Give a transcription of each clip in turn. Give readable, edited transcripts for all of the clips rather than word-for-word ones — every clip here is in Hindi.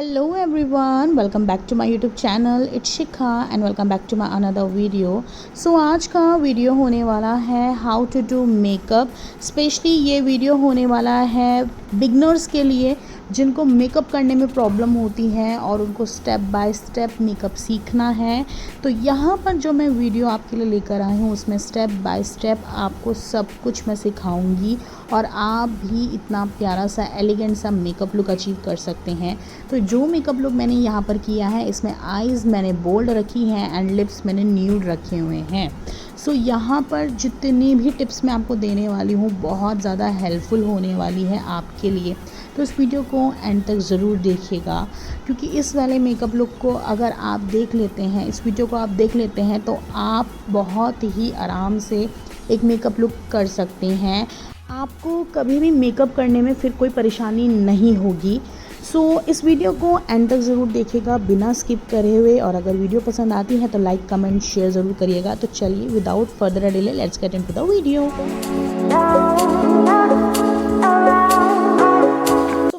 Hello everyone, welcome back to my YouTube channel. It's Shikha and welcome back to my another video. So आज का वीडियो होने वाला है how to do makeup. Specially ये वीडियो होने वाला है बिगनर्स के लिए जिनको मेकअप करने में प्रॉब्लम होती है और उनको स्टेप बाय स्टेप मेकअप सीखना है। तो यहाँ पर जो मैं वीडियो आपके लिए लेकर आई हूँ उसमें स्टेप बाय स्टेप आपको सब कुछ मैं सिखाऊंगी और आप भी इतना प्यारा सा एलिगेंट सा मेकअप लुक अचीव कर सकते हैं। तो जो मेकअप लुक मैंने यहाँ पर किया है इसमें आईज़ मैंने बोल्ड रखी हैं एंड लिप्स मैंने न्यूड रखे हुए हैं। सो यहाँ पर जितनी भी टिप्स मैं आपको देने वाली हूँ बहुत ज़्यादा हेल्पफुल होने वाली है आपके लिए। तो इस वीडियो को एंड तक ज़रूर देखिएगा क्योंकि इस वाले मेकअप लुक को अगर आप देख लेते हैं, इस वीडियो को आप देख लेते हैं तो आप बहुत ही आराम से एक मेकअप लुक कर सकते हैं। आपको कभी भी मेकअप करने में फिर कोई परेशानी नहीं होगी। सो इस वीडियो को एंड तक ज़रूर देखिएगा बिना स्किप करे हुए, और अगर वीडियो पसंद आती है तो लाइक कमेंट शेयर ज़रूर करिएगा। तो चलिए without further delay let's get into the video.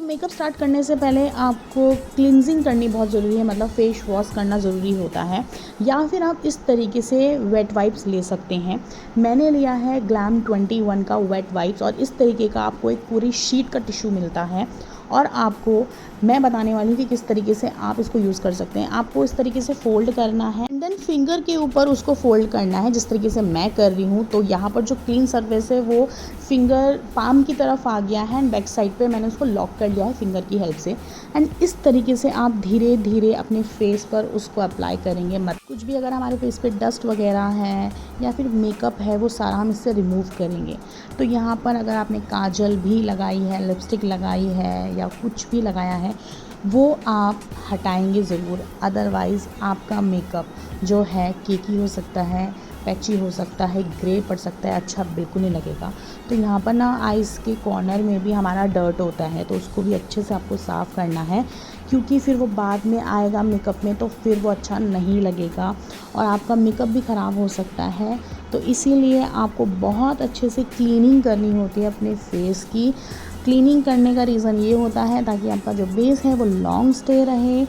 Makeup start करने से पहले आपको क्लिनजिंग करनी बहुत ज़रूरी है, मतलब फेस वॉश करना ज़रूरी होता है, या फिर आप इस तरीके से वेट वाइप्स ले सकते हैं। मैंने लिया है ग्लैम 21 का वेट वाइप्स और इस तरीके का आपको एक पूरी शीट का टिश्यू मिलता है और आपको मैं बताने वाली हूँ कि किस तरीके से आप इसको यूज़ कर सकते हैं। आपको इस तरीके से फ़ोल्ड करना है एंड देन फिंगर के ऊपर उसको फ़ोल्ड करना है जिस तरीके से मैं कर रही हूँ। तो यहाँ पर जो क्लीन सरफेस है वो फिंगर पाम की तरफ आ गया है एंड बैक साइड पे मैंने उसको लॉक कर लिया है फिंगर की हेल्प से। एंड इस तरीके से आप धीरे धीरे अपने फेस पर उसको अप्लाई करेंगे। मत कुछ भी अगर हमारे फेस पे डस्ट वगैरह है या फिर मेकअप है वो सारा हम इससे रिमूव करेंगे। तो यहाँ पर अगर आपने काजल भी लगाई है, लिपस्टिक लगाई है या कुछ भी लगाया है वो आप हटाएंगे ज़रूर, अदरवाइज़ आपका मेकअप जो है केकी हो सकता है, पैची हो सकता है, ग्रे पड़ सकता है, अच्छा बिल्कुल नहीं लगेगा। तो यहाँ पर ना आइज़ के कॉर्नर में भी हमारा डर्ट होता है तो उसको भी अच्छे से आपको साफ़ करना है क्योंकि फिर वो बाद में आएगा मेकअप में तो फिर वो अच्छा नहीं लगेगा और आपका मेकअप भी ख़राब हो सकता है। तो इसीलिए आपको बहुत अच्छे से क्लीनिंग करनी होती है अपने फेस की। क्लीनिंग करने का रीज़न ये होता है ताकि आपका जो बेस है वो लॉन्ग स्टे रहे,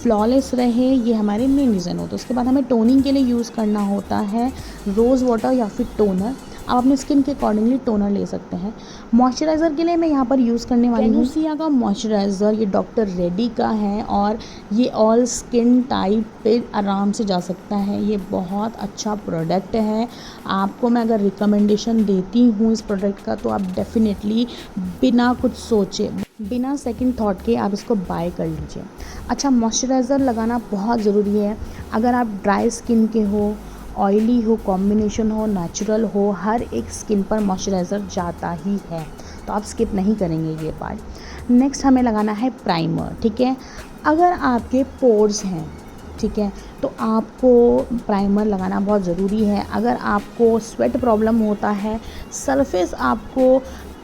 फ्लॉलेस रहे, ये हमारे मेन रीज़न होता है। उसके बाद हमें टोनिंग के लिए यूज़ करना होता है रोज़ वाटर या फिर टोनर। आप अपने स्किन के अकॉर्डिंगली टोनर ले सकते हैं। मॉइस्चराइज़र के लिए मैं यहाँ पर यूज़ करने वाली हूँ लूसिया का मॉइस्चराइज़र। ये डॉक्टर रेड्डी का है और ये ऑल स्किन टाइप पे आराम से जा सकता है। ये बहुत अच्छा प्रोडक्ट है। आपको मैं अगर रिकमेंडेशन देती हूँ इस प्रोडक्ट का तो आप डेफिनेटली बिना कुछ सोचे, बिना सेकंड थॉट के आप इसको बाय कर लीजिए। अच्छा, मॉइस्चराइज़र लगाना बहुत ज़रूरी है। अगर आप ड्राई स्किन के हो, ऑयली हो, कॉम्बिनेशन हो, नेचुरल हो, हर एक स्किन पर मॉइस्चराइज़र जाता ही है तो आप स्किप नहीं करेंगे ये पार्ट। नेक्स्ट हमें लगाना है प्राइमर। ठीक है, अगर आपके पोर्स हैं, ठीक है, तो आपको प्राइमर लगाना बहुत ज़रूरी है। अगर आपको स्वेट प्रॉब्लम होता है, सरफेस आपको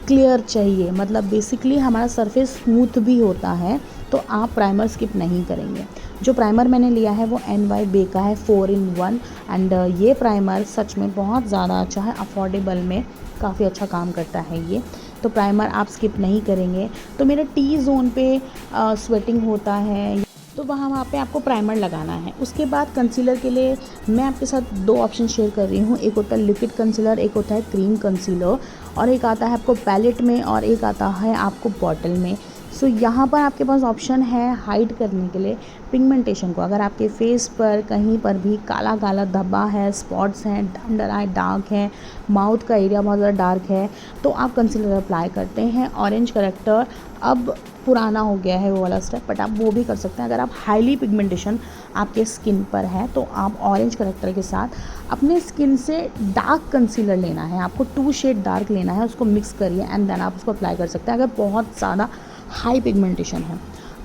क्लियर चाहिए, मतलब बेसिकली हमारा सरफेस स्मूथ भी होता है तो आप प्राइमर स्किप नहीं करेंगे। जो प्राइमर मैंने लिया है वो NYBE का है 4-in-1 एंड ये प्राइमर सच में बहुत ज़्यादा अच्छा है, अफोर्डेबल में काफ़ी अच्छा काम करता है ये। तो प्राइमर आप स्किप नहीं करेंगे। तो मेरे टी जोन पे स्वेटिंग होता है तो वहाँ पे आपको प्राइमर लगाना है। उसके बाद कंसीलर के लिए मैं आपके साथ दो ऑप्शन शेयर कर रही हूँ। एक होता है लिक्विड कंसीलर, एक होता है क्रीम कंसीलर, और एक आता है आपको पैलेट में और एक आता है आपको बॉटल में। सो यहाँ पर आपके पास ऑप्शन है हाइड करने के लिए पिगमेंटेशन को। अगर आपके फेस पर कहीं पर भी काला काला धब्बा है, स्पॉट्स हैं, अंडर आई डार्क है, माउथ का एरिया बहुत ज़्यादा डार्क है, तो आप कंसीलर अप्लाई करते हैं। ऑरेंज करेक्टर अब पुराना हो गया है वो वाला स्टेप, बट आप वो भी कर सकते हैं। अगर आप हाईली पिगमेंटेशन आपके स्किन पर है तो आप ऑरेंज करेक्टर के साथ अपने स्किन से डार्क कंसीलर लेना है, आपको 2 शेड डार्क लेना है, उसको मिक्स करिए एंड देन आप उसको अप्लाई कर सकते हैं। अगर बहुत ज़्यादा हाई पिगमेंटेशन है,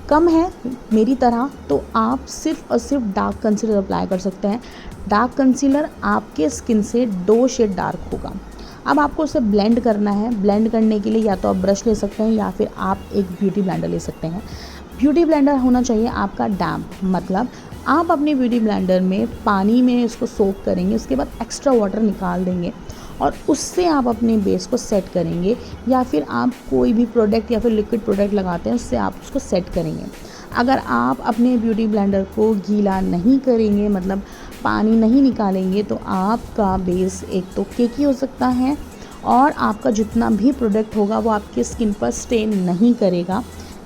कम है मेरी तरह, तो आप सिर्फ और सिर्फ डार्क कंसीलर अप्लाई कर सकते हैं। डार्क कंसीलर आपके स्किन से 2 शेड डार्क होगा। अब आपको उसे ब्लेंड करना है। ब्लेंड करने के लिए या तो आप ब्रश ले सकते हैं या फिर आप एक ब्यूटी ब्लेंडर ले सकते हैं। ब्यूटी ब्लेंडर होना चाहिए आपका डैम्प, मतलब आप अपने ब्यूटी ब्लेंडर में पानी में इसको सोक करेंगे, उसके बाद एक्स्ट्रा वाटर निकाल देंगे और उससे आप अपने बेस को सेट करेंगे, या फिर आप कोई भी प्रोडक्ट या फिर लिक्विड प्रोडक्ट लगाते हैं उससे आप उसको सेट करेंगे। अगर आप अपने ब्यूटी ब्लेंडर को गीला नहीं करेंगे, मतलब पानी नहीं निकालेंगे, तो आपका बेस एक तो केकी हो सकता है और आपका जितना भी प्रोडक्ट होगा वो आपकी स्किन पर स्टे नहीं करेगा।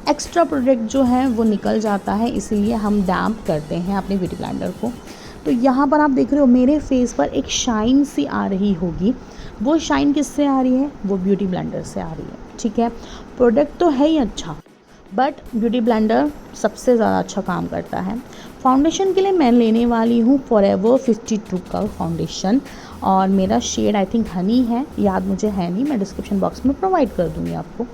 एक्स्ट्रा प्रोडक्ट जो है वो निकल जाता है, इसीलिए हम डैम्प करते हैं अपने ब्यूटी ब्लेंडर को। तो यहाँ पर आप देख रहे हो मेरे फेस पर एक शाइन सी आ रही होगी। वो शाइन किससे आ रही है? वो ब्यूटी ब्लेंडर से आ रही है, ठीक है। प्रोडक्ट तो है ही अच्छा, बट ब्यूटी ब्लेंडर सबसे ज़्यादा अच्छा काम करता है। फाउंडेशन के लिए मैं लेने वाली हूँ फॉरएवर 52 का फाउंडेशन, और मेरा शेड आई थिंक हनी है, याद मुझे है नहीं, मैं डिस्क्रिप्शन बॉक्स में प्रोवाइड कर दूँगी आपको।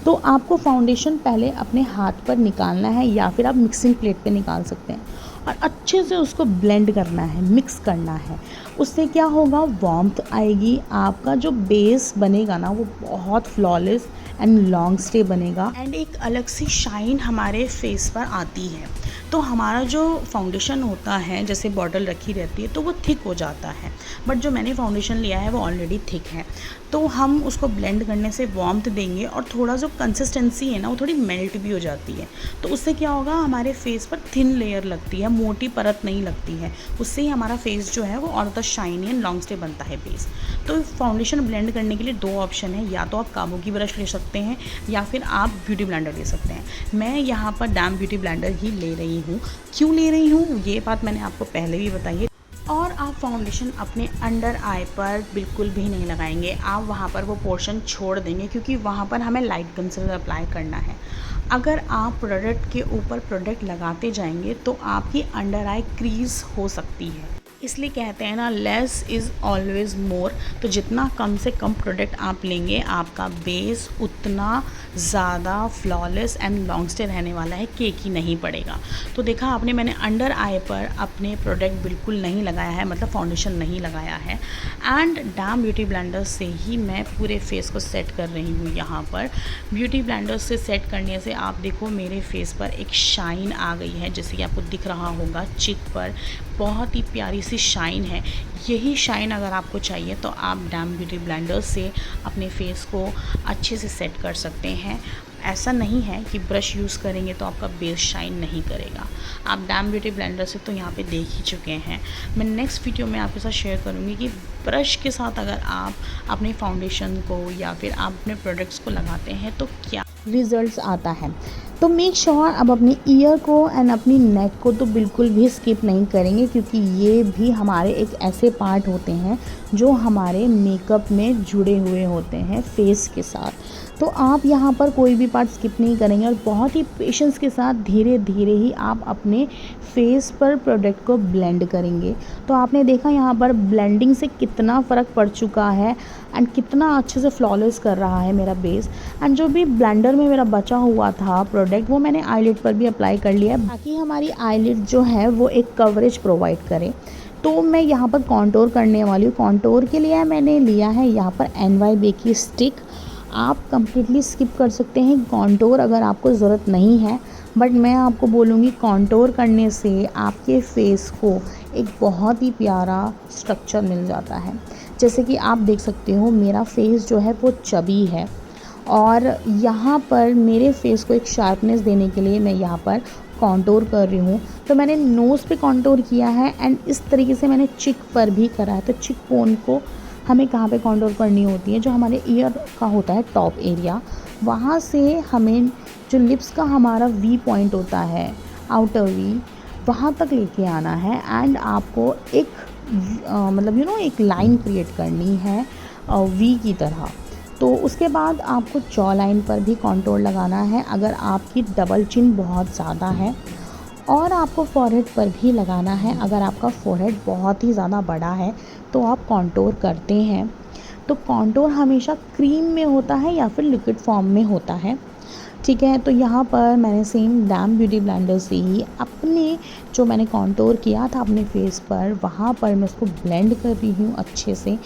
तो आपको फाउंडेशन पहले अपने हाथ पर निकालना है, या फिर आप मिक्सिंग प्लेट पे निकाल सकते हैं, और अच्छे से उसको ब्लेंड करना है, मिक्स करना है। उससे क्या होगा, वार्मथ आएगी, आपका जो बेस बनेगा ना वो बहुत फ्लॉलेस एंड लॉन्ग स्टे बनेगा, एंड एक अलग सी शाइन हमारे फेस पर आती है। तो हमारा जो फाउंडेशन होता है, जैसे बॉटल रखी रहती है तो वो थिक हो जाता है, बट जो मैंने फाउंडेशन लिया है वो ऑलरेडी थिक है। तो हम उसको ब्लेंड करने से वार्मथ देंगे, और थोड़ा जो कंसिस्टेंसी है ना वो थोड़ी मेल्ट भी हो जाती है। तो उससे क्या होगा, हमारे फेस पर थिन लेयर लगती है, मोटी परत नहीं लगती है। उससे ही हमारा फेस जो है वो और ज़्यादा शाइनी एंड लॉन्ग स्टे बनता है बेस। तो फाउंडेशन ब्लेंड करने के लिए दो ऑप्शन है, या तो आप काबू की ब्रश ले सकते हैं या फिर आप ब्यूटी ब्लेंडर ले सकते हैं। मैं यहाँ पर डैम ब्यूटी ब्लेंडर ही ले रही हूँ। क्यों ले रही हूँ ये बात मैंने आपको पहले भी बताई है। और आप फाउंडेशन अपने अंडर आई पर बिल्कुल भी नहीं लगाएंगे, आप वहाँ पर वो पोर्शन छोड़ देंगे, क्योंकि वहाँ पर हमें लाइट कंसीलर अप्लाई करना है। अगर आप प्रोडक्ट के ऊपर प्रोडक्ट लगाते जाएंगे तो आपकी अंडर आई क्रीज हो सकती है। इसलिए कहते हैं ना, लेस इज़ ऑलवेज़ मोर। तो जितना कम से कम प्रोडक्ट आप लेंगे, आपका बेस उतना ज़्यादा फ्लॉलेस एंड लॉन्ग स्टे रहने वाला है, केकी नहीं पड़ेगा। तो देखा आपने, मैंने अंडर आई पर अपने प्रोडक्ट बिल्कुल नहीं लगाया है, मतलब फाउंडेशन नहीं लगाया है, एंड डैम ब्यूटी ब्लेंडर से ही मैं पूरे फेस को सेट कर रही हूँ। यहाँ पर ब्यूटी ब्लेंडर से सेट करने से आप देखो मेरे फेस पर एक शाइन आ गई है, जैसे कि आपको दिख रहा होगा चिक पर बहुत ही प्यारी सी शाइन है। यही शाइन अगर आपको चाहिए तो आप डैम ब्यूटी ब्लेंडर से अपने फेस को अच्छे से सेट कर सकते हैं। ऐसा नहीं है कि ब्रश यूज़ करेंगे तो आपका बेस शाइन नहीं करेगा। आप डैम ब्यूटी ब्लेंडर से तो यहाँ पे देख ही चुके हैं। मैं नेक्स्ट वीडियो में आपके साथ शेयर करूँगी कि ब्रश के साथ अगर आप अपने फाउंडेशन को या फिर आप अपने प्रोडक्ट्स को लगाते हैं तो क्या रिजल्ट्स आता है। तो मेक श्योर अब अपने ईयर को एंड अपनी नेक को तो बिल्कुल भी स्किप नहीं करेंगे, क्योंकि ये भी हमारे एक ऐसे पार्ट होते हैं जो हमारे मेकअप में जुड़े हुए होते हैं फेस के साथ। तो आप यहाँ पर कोई भी पार्ट स्किप नहीं करेंगे, और बहुत ही पेशेंस के साथ धीरे धीरे ही आप अपने फेस पर प्रोडक्ट को ब्लेंड करेंगे। तो आपने देखा यहाँ पर ब्लेंडिंग से कितना फ़र्क पड़ चुका है, एंड कितना अच्छे से फ्लॉलेस कर रहा है मेरा बेस। एंड जो भी ब्लेंडर में मेरा बचा हुआ था प्रोडक्ट, वो मैंने आईलिड पर भी अप्लाई कर लिया है, ताकि हमारी आईलिड जो है वो एक कवरेज प्रोवाइड करे। तो मैं यहाँ पर कॉन्टोर करने वाली हूँ। कॉन्टोर के लिए मैंने लिया है यहाँ पर NYB की स्टिक। आप कम्प्लीटली स्किप कर सकते हैं कॉन्टोर अगर आपको ज़रूरत नहीं है, बट मैं आपको बोलूँगी कॉन्टोर करने से आपके फेस को एक बहुत ही प्यारा स्ट्रक्चर मिल जाता है। जैसे कि आप देख सकते हो मेरा फेस जो है वो चबी है, और यहाँ पर मेरे फेस को एक शार्पनेस देने के लिए मैं यहाँ पर कॉन्टोर कर रही हूँ। तो मैंने नोज़ पे कॉन्टोर किया है, एंड इस तरीके से मैंने चिक पर भी करा है। तो चिक बोन को हमें कहाँ पे कॉन्टोर करनी होती है, जो हमारे ईयर का होता है टॉप एरिया, वहाँ से हमें जो लिप्स का हमारा वी पॉइंट होता है, आउटर वी, वहाँ तक लेके आना है। एंड आपको एक मतलब एक लाइन क्रिएट करनी है वी की तरह। तो उसके बाद आपको जॉ लाइन पर भी कॉन्टोर लगाना है अगर आपकी डबल चिन बहुत ज़्यादा है, और आपको फॉरहेड पर भी लगाना है अगर आपका फॉरहेड बहुत ही ज़्यादा बड़ा है तो आप कॉन्टोर करते हैं। तो कॉन्टोर हमेशा क्रीम में होता है या फिर लिक्विड फॉर्म में होता है, ठीक है। तो यहाँ पर मैंने सेम डैम ब्यूटी ब्लेंडर से ही अपने जो मैंने कॉन्टोर किया था अपने फेस पर, वहाँ पर मैं उसको ब्लेंड कर रही हूँ अच्छे से।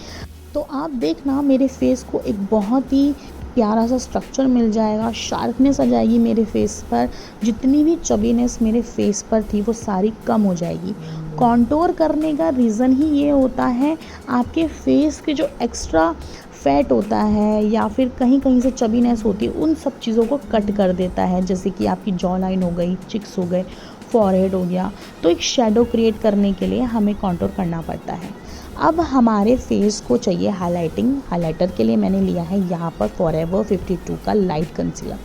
तो आप देखना मेरे फेस को एक बहुत ही प्यारा सा स्ट्रक्चर मिल जाएगा, शार्पनेस आ जाएगी मेरे फेस पर, जितनी भी चबीनेस मेरे फेस पर थी वो सारी कम हो जाएगी। कॉन्टोर करने का रीज़न ही ये होता है, आपके फेस के जो एक्स्ट्रा फैट होता है या फिर कहीं कहीं से चबीनेस होती है, उन सब चीज़ों को कट कर देता है। जैसे कि आपकी जॉ लाइन हो गई, चिक्स हो गए, फॉरहेड हो गया। तो एक शेडो क्रिएट करने के लिए हमें कॉन्टोर करना पड़ता है। अब हमारे फेस को चाहिए हाइलाइटिंग। हाइलाइटर के लिए मैंने लिया है यहाँ पर फॉरएवर 52 का लाइट कंसीलर।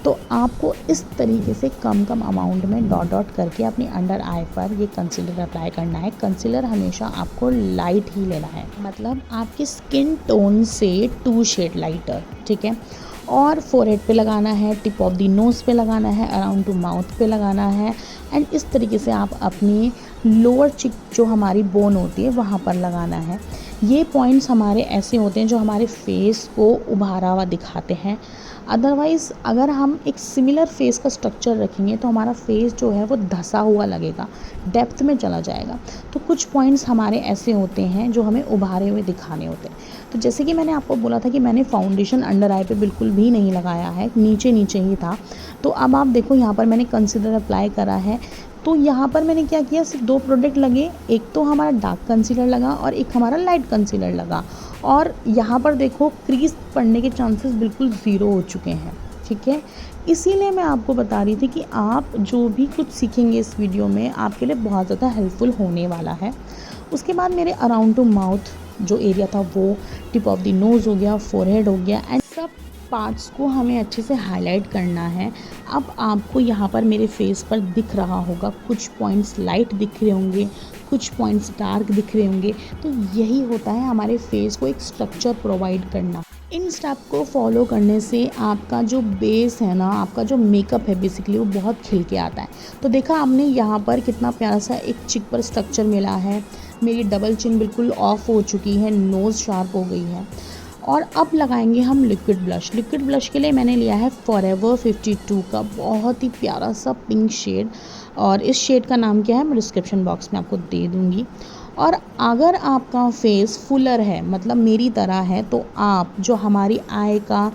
तो आपको इस तरीके से कम कम अमाउंट में डॉट डॉट करके अपनी अंडर आई पर ये कंसीलर अप्लाई करना है। कंसीलर हमेशा आपको लाइट ही लेना है, मतलब आपकी स्किन टोन से 2 शेड लाइटर, ठीक है। और फोरहेड पे लगाना है, टिप ऑफ द नोज़ पे लगाना है, अराउंड टू माउथ पे लगाना है। एंड इस तरीके से आप अपनी लोअर चिक जो हमारी बोन होती है वहाँ पर लगाना है। ये पॉइंट्स हमारे ऐसे होते हैं जो हमारे फेस को उभारा हुआ दिखाते हैं। अदरवाइज़ अगर हम एक सिमिलर फेस का स्ट्रक्चर रखेंगे तो हमारा फेस जो है वो धंसा हुआ लगेगा, डेप्थ में चला जाएगा। तो कुछ पॉइंट्स हमारे ऐसे होते हैं जो हमें उभारे हुए दिखाने होते हैं। तो जैसे कि मैंने आपको बोला था कि मैंने फाउंडेशन अंडर आई पे बिल्कुल भी नहीं लगाया है, नीचे नीचे ही था। तो अब आप देखो यहाँ पर मैंने कंसीलर अप्लाई करा है। तो यहाँ पर मैंने क्या किया, सिर्फ 2 प्रोडक्ट लगे, एक तो हमारा डार्क कंसीलर लगा और एक हमारा लाइट कंसीलर लगा। और यहाँ पर देखो क्रीज पड़ने के चांसेस बिल्कुल ज़ीरो हो चुके हैं, ठीक है। इसीलिए मैं आपको बता रही थी कि आप जो भी कुछ सीखेंगे इस वीडियो में आपके लिए बहुत ज़्यादा हेल्पफुल होने वाला है। उसके बाद मेरे अराउंड टू माउथ जो एरिया था वो, टिप ऑफ द नोज़ हो गया, फोरहेड हो गया, एंड सब पार्ट्स को हमें अच्छे से हाईलाइट करना है। अब आपको यहाँ पर मेरे फेस पर दिख रहा होगा, कुछ पॉइंट्स लाइट दिख रहे होंगे, कुछ पॉइंट्स डार्क दिख रहे होंगे। तो यही होता है हमारे फेस को एक स्ट्रक्चर प्रोवाइड करना। इन स्टेप को फॉलो करने से आपका जो बेस है ना, आपका जो मेकअप है बेसिकली वो बहुत खिल के आता है। तो देखा आपने यहाँ पर कितना प्यारा सा एक चिक पर स्ट्रक्चर मिला है। मेरी डबल चिन बिल्कुल ऑफ हो चुकी है, नोज़ शार्प हो गई है। और अब लगाएंगे हम लिक्विड ब्लश। लिक्विड ब्लश के लिए मैंने लिया है फॉरएवर 52 का बहुत ही प्यारा सा पिंक शेड, और इस शेड का नाम क्या है मैं डिस्क्रिप्शन बॉक्स में आपको दे दूँगी। और अगर आपका फेस फुलर है, मतलब मेरी तरह है, तो आप जो हमारी आई का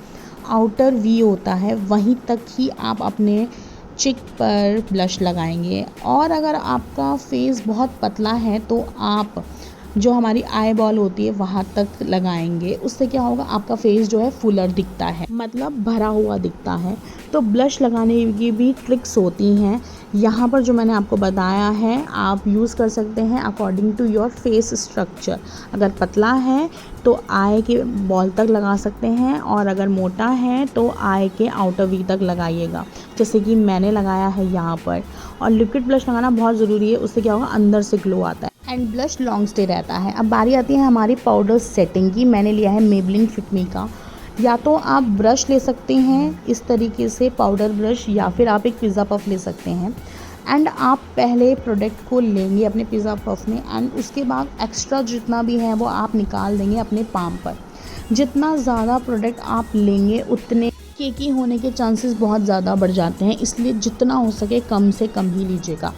आउटर वी होता है वहीं तक ही आप अपने चिक पर ब्लश लगाएंगे। और अगर आपका फेस बहुत पतला है तो आप जो हमारी आई बॉल होती है वहाँ तक लगाएंगे। उससे क्या होगा, आपका फेस जो है फुलर दिखता है, मतलब भरा हुआ दिखता है। तो ब्लश लगाने की भी ट्रिक्स होती हैं। यहाँ पर जो मैंने आपको बताया है आप यूज़ कर सकते हैं according to your face structure. अगर पतला है तो आई के बॉल तक लगा सकते हैं, और अगर मोटा है तो आई के आउटर वी तक लगाइएगा, जैसे कि मैंने लगाया है यहाँ पर। और लिक्विड ब्लश लगाना बहुत ज़रूरी है, उससे क्या होगा अंदर से ग्लो आता है एंड ब्लश लॉन्ग स्टे रहता है। अब बारी आती है हमारी पाउडर सेटिंग की। मैंने लिया है मेबलिन फिट मी का। या तो आप ब्रश ले सकते हैं इस तरीके से, पाउडर ब्रश, या फिर आप एक पिज़्ज़ा पफ ले सकते हैं। एंड आप पहले प्रोडक्ट को लेंगे अपने पिज़्ज़ा पफ में, एंड उसके बाद एक्स्ट्रा जितना भी है वो आप निकाल देंगे अपने पाम पर। जितना ज़्यादा प्रोडक्ट आप लेंगे उतने केकी होने के चांसेस बहुत ज़्यादा बढ़ जाते हैं, इसलिए जितना हो सके कम से कम ही लीजिएगा।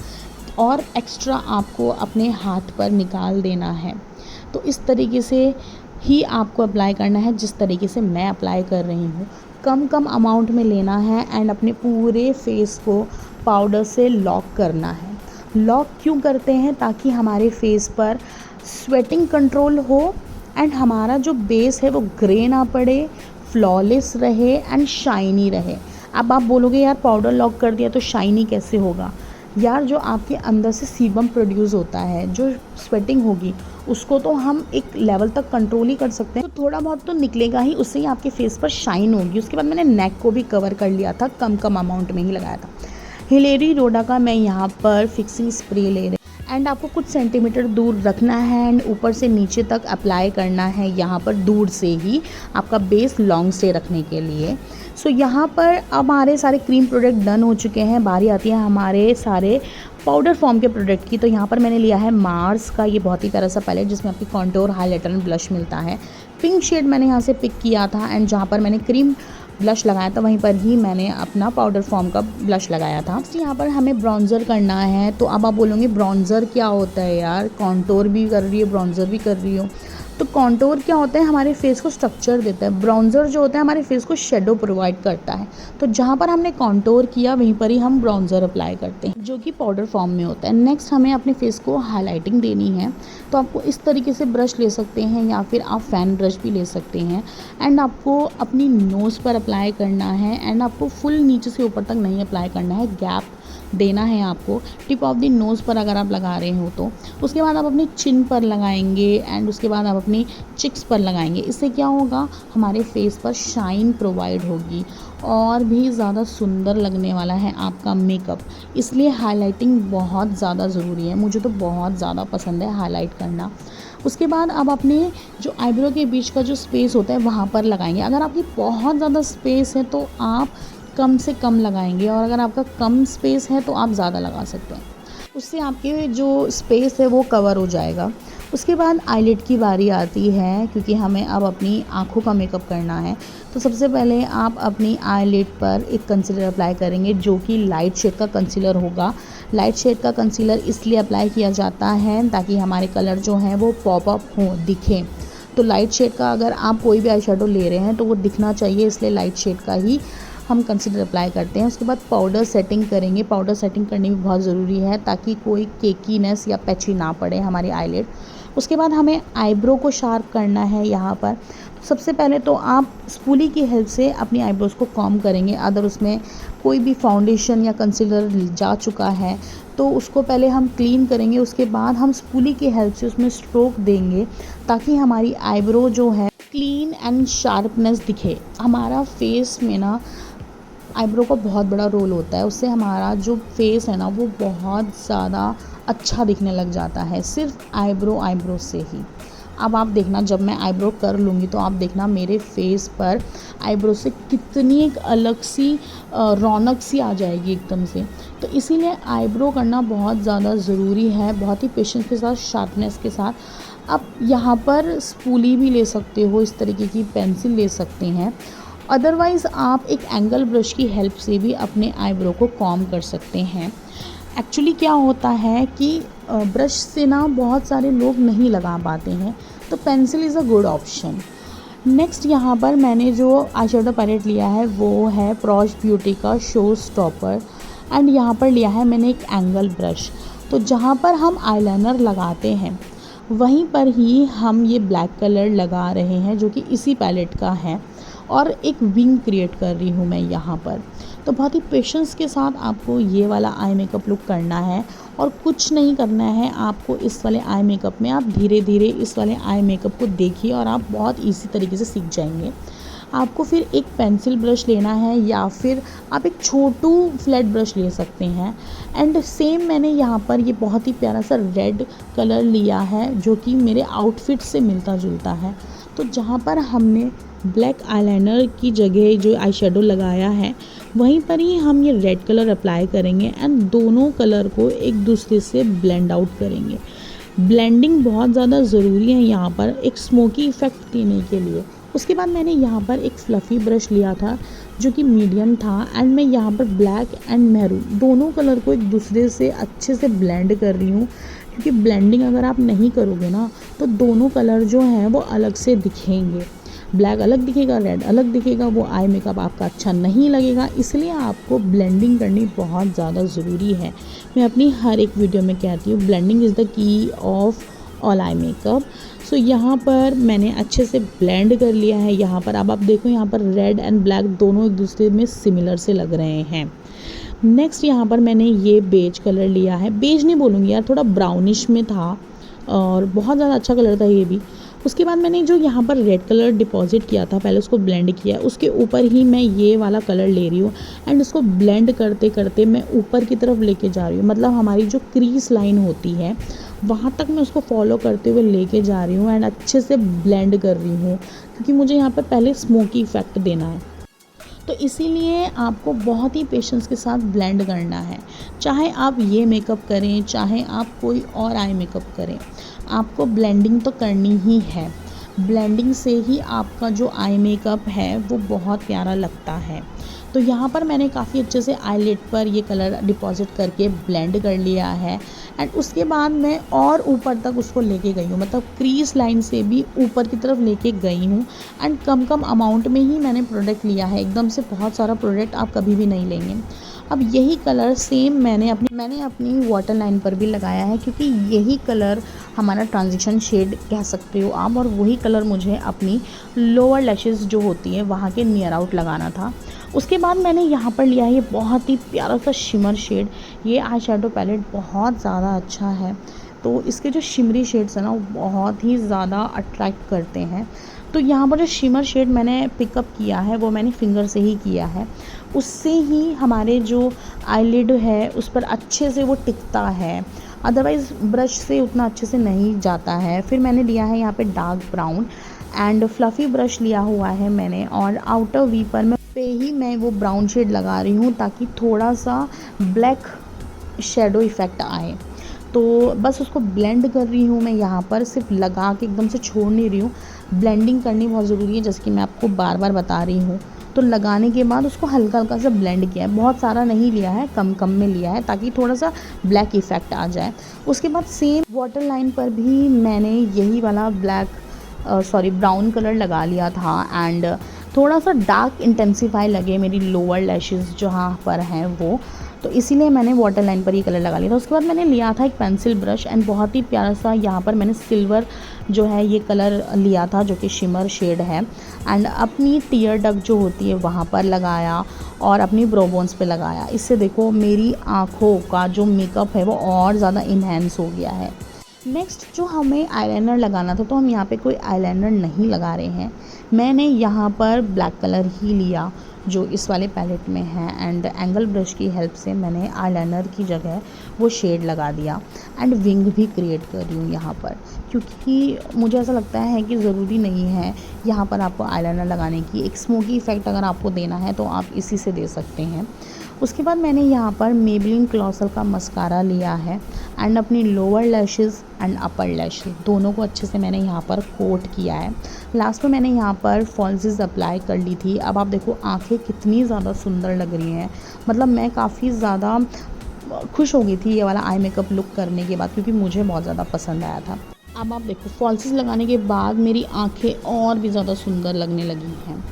और एक्स्ट्रा आपको अपने हाथ पर निकाल देना है। तो इस तरीके से ही आपको अप्लाई करना है जिस तरीके से मैं अप्लाई कर रही हूँ। कम कम अमाउंट में लेना है एंड अपने पूरे फेस को पाउडर से लॉक करना है। लॉक क्यों करते हैं, ताकि हमारे फेस पर स्वेटिंग कंट्रोल हो एंड हमारा जो बेस है वो ग्रे ना पड़े, फ्लॉलेस रहे एंड शाइनी रहे। अब आप बोलोगे यार पाउडर लॉक कर दिया तो शाइनी कैसे होगा। यार जो आपके अंदर से सीबम प्रोड्यूस होता है, जो स्वेटिंग होगी, उसको तो हम एक लेवल तक कंट्रोल ही कर सकते हैं। तो थोड़ा बहुत तो निकलेगा ही, उससे ही आपके फेस पर शाइन होगी। उसके बाद मैंने नेक को भी कवर कर लिया था, कम कम अमाउंट में ही लगाया था। हिलेरी रोडा का मैं यहाँ पर फिक्सिंग स्प्रे ले रही एंड आपको कुछ सेंटीमीटर दूर रखना है एंड ऊपर से नीचे तक अप्लाई करना है यहाँ पर दूर से ही, आपका बेस लॉन्ग स्टे रखने के लिए। सो यहाँ पर अब हमारे सारे क्रीम प्रोडक्ट डन हो चुके हैं। बारी आती है हमारे सारे पाउडर फॉर्म के प्रोडक्ट की। तो यहाँ पर मैंने लिया है मार्स का ये बहुत ही प्यारा सा पैलेट, जिसमें आपकी कॉन्टोर, हाइलाइटर एंड ब्लश मिलता है। पिंक शेड मैंने यहाँ से पिक किया था एंड जहाँ पर मैंने क्रीम ब्लश लगाया था वहीं पर ही मैंने अपना पाउडर फॉर्म का ब्लश लगाया था। यहाँ पर हमें ब्राउन्ज़र करना है। तो अब आप बोलोगे ब्राउन्ज़र क्या होता है यार, कॉन्टोर भी कर रही है ब्राउन्ज़र भी कर रही हो। तो कॉन्टोर क्या होता है, हमारे फेस को स्ट्रक्चर देता है। ब्राउन्ज़र जो होता है हमारे फेस को शेडो प्रोवाइड करता है। तो जहाँ पर हमने कॉन्टोर किया वहीं पर ही हम ब्राउन्ज़र अप्लाई करते हैं, जो कि पाउडर फॉर्म में होता है। नेक्स्ट हमें अपने फेस को हाईलाइटिंग देनी है। तो आपको इस तरीके से ब्रश ले सकते हैं या फिर आप फैन ब्रश भी ले सकते हैं। एंड आपको अपनी नोज़ पर अप्लाई करना है। एंड आपको फुल नीचे से ऊपर तक नहीं अप्लाई करना है, गैप देना है आपको टिप ऑफ द नोज़ पर अगर आप लगा रहे हो तो। उसके बाद आप अपनी चिन पर लगाएंगे एंड उसके बाद आप अपनी चिक्स पर लगाएंगे। इससे क्या होगा, हमारे फेस पर शाइन प्रोवाइड होगी और भी ज़्यादा सुंदर लगने वाला है आपका मेकअप। इसलिए हाईलाइटिंग बहुत ज़्यादा ज़रूरी है, मुझे तो बहुत ज़्यादा पसंद है हाईलाइट करना। उसके बाद आप अपने जो आईब्रो के बीच का जो स्पेस होता है वहाँ पर लगाएंगे। अगर आपकी बहुत ज़्यादा स्पेस है तो आप कम से कम लगाएंगे, और अगर आपका कम स्पेस है तो आप ज़्यादा लगा सकते हैं, उससे आपके जो स्पेस है वो कवर हो जाएगा। उसके बाद आईलिड की बारी आती है, क्योंकि हमें अब अपनी आँखों का मेकअप करना है। तो सबसे पहले आप अपनी आईलिड पर एक कंसीलर अप्लाई करेंगे, जो कि लाइट शेड का कंसीलर होगा। लाइट शेड का कंसीलर इसलिए अप्लाई किया जाता है ताकि हमारे कलर जो हैं वो पॉप अप हों, दिखें। तो लाइट शेड का अगर आप कोई भी आई शेडो ले रहे हैं तो वो दिखना चाहिए, इसलिए लाइट शेड का ही हम कंसीलर अप्लाई करते हैं। उसके बाद पाउडर सेटिंग करेंगे। पाउडर सेटिंग करनी भी बहुत ज़रूरी है ताकि कोई केकीनेस या पैची ना पड़े हमारी आईलिड। उसके बाद हमें आईब्रो को शार्प करना है यहाँ पर। सबसे पहले तो आप स्पूली की हेल्प से अपनी आईब्रोज को कॉम्ब करेंगे। अगर उसमें कोई भी फाउंडेशन या कंसीलर जा चुका है तो उसको पहले हम क्लीन करेंगे। उसके बाद हम स्पूली की हेल्प से उसमें स्ट्रोक देंगे ताकि हमारी आईब्रो जो है क्लीन एंड शार्पनेस दिखे। हमारा फेस में ना आईब्रो का बहुत बड़ा रोल होता है, उससे हमारा जो फेस है ना वो बहुत ज़्यादा अच्छा दिखने लग जाता है, सिर्फ आईब्रो से ही। अब आप देखना, जब मैं आईब्रो कर लूँगी तो आप देखना मेरे फेस पर आईब्रो से कितनी एक अलग सी रौनक सी आ जाएगी एकदम से। तो इसीलिए आईब्रो करना बहुत ज़्यादा ज़रूरी है, बहुत ही पेशेंस के साथ, शार्पनेस के साथ। आप यहाँ पर स्पूली भी ले सकते हो, इस तरीके की पेंसिल ले सकते हैं। अदरवाइज़ आप एक एंगल ब्रश की हेल्प से भी अपने आईब्रो को कॉम्ब कर सकते हैं। एक्चुअली क्या होता है कि ब्रश से ना बहुत सारे लोग नहीं लगा पाते हैं, तो pencil is a good option. Next यहाँ पर मैंने जो आई शेडो पैलेट लिया है वो है प्रॉश ब्यूटी का शो स्टॉपर। एंड यहाँ पर लिया है मैंने एक एंगल ब्रश। तो जहाँ पर हम आईलाइनर लगाते हैं वहीं पर ही हम ये ब्लैक कलर लगा रहे हैं, जो कि इसी पैलेट का है, और एक विंग क्रिएट कर रही हूँ मैं यहाँ पर। तो बहुत ही पेशेंस के साथ आपको ये वाला आई मेकअप लुक करना है, और कुछ नहीं करना है आपको इस वाले आई मेकअप में। आप धीरे धीरे इस वाले आई मेकअप को देखिए और आप बहुत इजी तरीके से सीख जाएंगे। आपको फिर एक पेंसिल ब्रश लेना है या फिर आप एक छोटू फ्लैट ब्रश ले सकते हैं। एंड सेम मैंने यहाँ पर ये बहुत ही प्यारा सा रेड कलर लिया है, जो कि मेरे आउटफिट से मिलता जुलता है। तो जहाँ पर हमने ब्लैक आईलाइनर की जगह जो आई शेडो लगाया है वहीं पर ही हम ये रेड कलर अप्लाई करेंगे एंड दोनों कलर को एक दूसरे से ब्लेंड आउट करेंगे। ब्लेंडिंग बहुत ज़्यादा ज़रूरी है यहाँ पर एक स्मोकी इफ़ेक्ट देने के लिए। उसके बाद मैंने यहाँ पर एक फ्लफ़ी ब्रश लिया था जो कि मीडियम था, एंड मैं यहाँ पर ब्लैक एंड मैरून दोनों कलर को एक दूसरे से अच्छे से ब्लेंड कर रही हूँ, क्योंकि ब्लेंडिंग अगर आप नहीं करोगे ना तो दोनों कलर जो हैं वो अलग से दिखेंगे। ब्लैक अलग दिखेगा, रेड अलग दिखेगा, वो आई मेकअप आपका अच्छा नहीं लगेगा। इसलिए आपको ब्लेंडिंग करनी बहुत ज़्यादा ज़रूरी है। मैं अपनी हर एक वीडियो में कहती हूँ blending is the key of all eye makeup. So यहाँ पर मैंने अच्छे से ब्लेंड कर लिया है। यहाँ पर अब आप देखो, यहाँ पर रेड एंड ब्लैक दोनों एक दूसरे में सिमिलर से लग रहे हैं। नेक्स्ट यहाँ पर मैंने ये बेज कलर लिया है, बेज नहीं बोलूँगी यार, थोड़ा ब्राउनिश में था और बहुत ज़्यादा अच्छा कलर था ये भी। उसके बाद मैंने जो यहाँ पर रेड कलर डिपॉजिट किया था, पहले उसको ब्लेंड किया, उसके ऊपर ही मैं ये वाला कलर ले रही हूँ एंड उसको ब्लेंड करते करते मैं ऊपर की तरफ लेके जा रही हूँ। मतलब हमारी जो क्रीज लाइन होती है वहाँ तक मैं उसको फॉलो करते हुए लेके जा रही हूँ एंड अच्छे से ब्लेंड कर रही हूँ, क्योंकि मुझे यहाँ पर पहले स्मोकी इफ़ेक्ट देना है। तो इसीलिए आपको बहुत ही पेशेंस के साथ ब्लेंड करना है। चाहे आप ये मेकअप करें, चाहे आप कोई और आई मेकअप करें, आपको ब्लेंडिंग तो करनी ही है। ब्लेंडिंग से ही आपका जो आई मेकअप है वो बहुत प्यारा लगता है। तो यहाँ पर मैंने काफ़ी अच्छे से आईलिड पर ये कलर डिपॉज़िट करके ब्लेंड कर लिया है एंड उसके बाद मैं और ऊपर तक उसको लेके गई हूँ, मतलब क्रीज लाइन से भी ऊपर की तरफ लेके गई हूँ। एंड कम कम अमाउंट में ही मैंने प्रोडक्ट लिया है, एकदम से बहुत सारा प्रोडक्ट आप कभी भी नहीं लेंगे। अब यही कलर सेम मैंने अपनी वाटर लाइन पर भी लगाया है, क्योंकि यही कलर हमारा ट्रांजिशन शेड कह सकते हो आप, और वही कलर मुझे अपनी लोअर लैशेस जो होती है वहाँ के नियर आउट लगाना था। उसके बाद मैंने यहाँ पर लिया है ये बहुत ही प्यारा सा शिमर शेड। ये आई शेडो पैलेट बहुत ज़्यादा अच्छा है, तो इसके जो शिमरी शेड्स हैं ना वो बहुत ही ज़्यादा अट्रैक्ट करते हैं। तो यहाँ पर जो शिमर शेड मैंने पिकअप किया है वो मैंने फिंगर से ही किया है, उससे ही हमारे जो आईलिड है उस पर अच्छे से वो टिकता है, अदरवाइज़ ब्रश से उतना अच्छे से नहीं जाता है। फिर मैंने लिया है यहाँ पे dark brown and fluffy brush लिया हुआ है मैंने, और आउटर वी पर मैं वो ब्राउन शेड लगा रही हूँ ताकि थोड़ा सा ब्लैक शेडो इफ़ेक्ट आए। तो बस उसको ब्लेंड कर रही हूँ मैं यहाँ पर, सिर्फ लगा के एकदम से छोड़ नहीं रही हूँ। ब्लेंडिंग करनी बहुत ज़रूरी है, जैसे कि मैं आपको बार बार बता रही हूँ। तो लगाने के बाद उसको हल्का हल्का सा ब्लेंड किया है, बहुत सारा नहीं लिया है, कम कम में लिया है ताकि थोड़ा सा ब्लैक इफ़ेक्ट आ जाए। उसके बाद सेम वाटर लाइन पर भी मैंने यही वाला ब्राउन कलर लगा लिया था एंड थोड़ा सा डार्क इंटेंसिफाई लगे मेरी लोअर लैशेस जहाँ पर हैं वो, तो इसीलिए मैंने वाटर लाइन पर ये कलर लगा लिया था। उसके बाद मैंने लिया था एक पेंसिल ब्रश एंड बहुत ही प्यारा सा यहाँ पर मैंने सिल्वर जो है ये कलर लिया था जो कि शिमर शेड है, एंड अपनी टीयर डक जो होती है वहाँ पर लगाया और अपनी ब्रो बोन्स पे लगाया। इससे देखो मेरी आँखों का जो मेकअप है वो और ज़्यादा इन्हेंस हो गया है। नेक्स्ट जो हमें आईलाइनर लगाना था, तो हम यहाँ पे कोई आईलाइनर नहीं लगा रहे हैं। मैंने यहाँ पर ब्लैक कलर ही लिया जो इस वाले पैलेट में है एंड एंगल ब्रश की हेल्प से मैंने आईलाइनर की जगह वो शेड लगा दिया एंड विंग भी क्रिएट कर रही हूँ यहाँ पर, क्योंकि मुझे ऐसा लगता है कि ज़रूरी नहीं है यहाँ पर आपको आईलाइनर लगाने की। एक स्मोकी इफ़ेक्ट अगर आपको देना है तो आप इसी से दे सकते हैं। उसके बाद मैंने यहाँ पर मेबलिन क्लॉसर का मस्कारा लिया है एंड अपनी lower lashes and upper lashes दोनों को अच्छे से मैंने यहाँ पर कोट किया है। लास्ट में मैंने यहाँ पर फॉल्सेस अप्लाई कर ली थी। अब आप देखो आंखें कितनी ज़्यादा सुंदर लग रही हैं, मतलब मैं काफ़ी ज़्यादा खुश हो गई थी ये वाला आई मेकअप लुक करने के बाद, क्योंकि मुझे बहुत ज़्यादा पसंद आया था। अब आप देखो फॉल्सेस लगाने के बाद मेरी आँखें और भी ज़्यादा सुंदर लगने लगी हैं।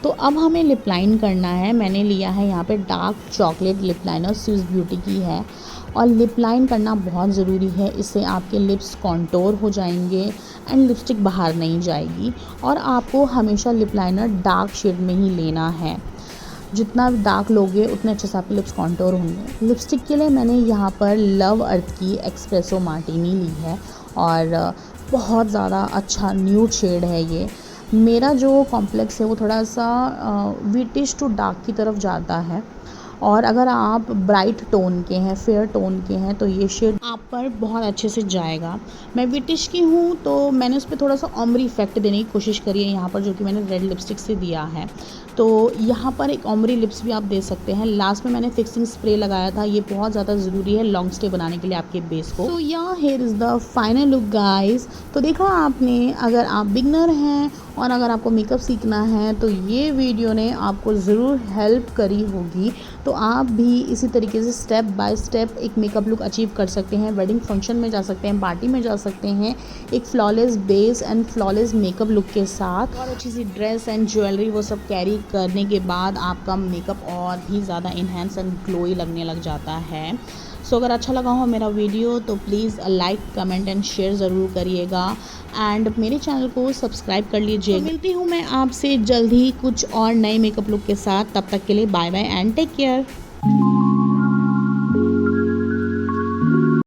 तो अब हमें लिप लाइन करना है। मैंने लिया है यहाँ पे dark chocolate lip liner, Swiss beauty की है, और लिप लाइन करना बहुत ज़रूरी है। इससे आपके लिप्स कॉन्टोर हो जाएंगे एंड लिपस्टिक बाहर नहीं जाएगी। और आपको हमेशा लिप लाइनर डार्क शेड में ही लेना है, जितना डार्क लोगे उतने अच्छे से आपके लिप्स कॉन्टोर होंगे। लिपस्टिक के लिए मैंने यहाँ पर लव अर्थ की एक्सप्रेसो मार्टिनी ली है और बहुत ज़्यादा अच्छा न्यूड शेड है ये। मेरा जो कॉम्प्लेक्स है वो थोड़ा सा विटिश टू डार्क की तरफ जाता है, और अगर आप ब्राइट टोन के हैं, फेयर टोन के हैं, तो ये शेड आप पर बहुत अच्छे से जाएगा। मैं विटिश की हूँ तो मैंने उस पर थोड़ा सा ऑमरी इफेक्ट देने की कोशिश करी है यहाँ पर, जो कि मैंने रेड लिपस्टिक से दिया है। तो यहाँ पर एक ऑमरी लिप्स भी आप दे सकते हैं। लास्ट में मैंने फिक्सिंग स्प्रे लगाया था, ये बहुत ज़्यादा ज़रूरी है लॉन्ग स्टे बनाने के लिए आपके बेस को। तो यहाँ here is the final look guys. तो देखा आपने, अगर आप बिगनर हैं और अगर आपको मेकअप सीखना है तो ये वीडियो ने आपको ज़रूर हेल्प करी होगी। तो आप भी इसी तरीके से स्टेप बाय स्टेप एक मेकअप लुक अचीव कर सकते हैं। वेडिंग फंक्शन में जा सकते हैं, पार्टी में जा सकते हैं, एक flawless base and flawless makeup look के साथ, और अच्छी सी ड्रेस एंड ज्वेलरी वो सब कैरी करने के बाद आपका मेकअप और भी ज़्यादा इन्हेंस एंड ग्लोई लगने लग जाता है। सो अगर अच्छा लगा हो मेरा वीडियो तो please like, comment and share ज़रूर करिएगा एंड मेरे चैनल को सब्सक्राइब कर लीजिए। तो मिलती हूँ मैं आपसे जल्द ही कुछ और नए मेकअप लुक के साथ। तब तक के लिए bye bye and take care.